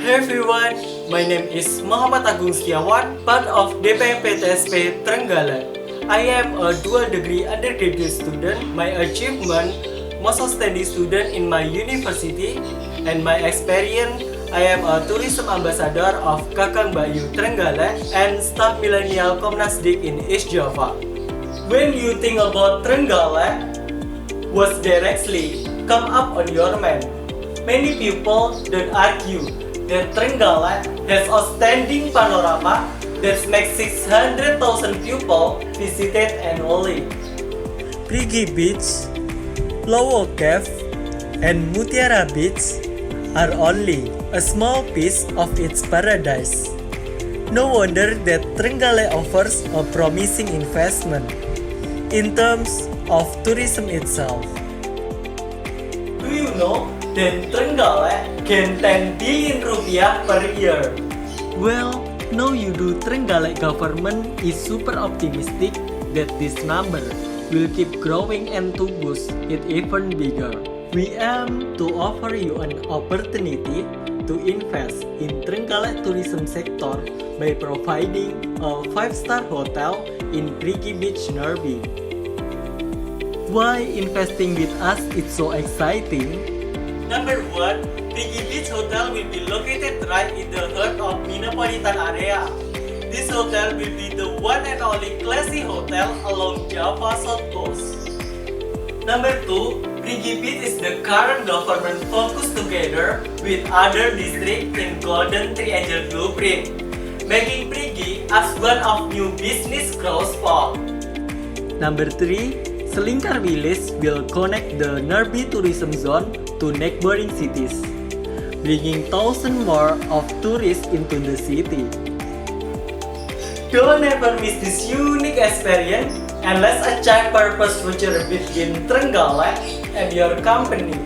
Hey everyone, my name is Muhammad Agung Setiawan, part of DPMPTSP Trenggalek. I am a dual degree undergraduate student. My achievement, most outstanding student in my university, and my experience, I am a tourism ambassador of Kakang Bayu Trenggalek and staff millennial Komnasdik in East Java. When you think about Trenggalek, what's directly come up on your mind? Many people don't argue that Trenggalek has outstanding panorama that makes 600,000 people visited annually. Prigi Beach, Lowo Cave, and Mutiara Beach are only a small piece of its paradise. No wonder that Trenggalek offers a promising investment in terms of tourism itself. Do you know that Trenggalek gain 10 billion rupiah per year? Well, now you do. Trenggalek government is super optimistic that this number will keep growing and to boost it even bigger. We aim to offer you an opportunity to invest in Trenggalek tourism sector by providing a 5-star hotel in Prigi Beach, Nerbi. Why investing with us is so exciting? Number 1, Prigi Beach Hotel will be located right in the heart of metropolitan area. This hotel will be the one and only classy hotel along Java South Coast. Number 2, Prigi Beach is the current government focus together with other districts in Golden Triangle Blueprint, making Prigi as one of new business growth spot. Number 3, Selingkar Village will connect the Nerbi tourism zone to neighboring cities, bringing thousands more of tourists into the city. Don't ever miss this unique experience, and let's achieve purpose future between Trenggalek and your company.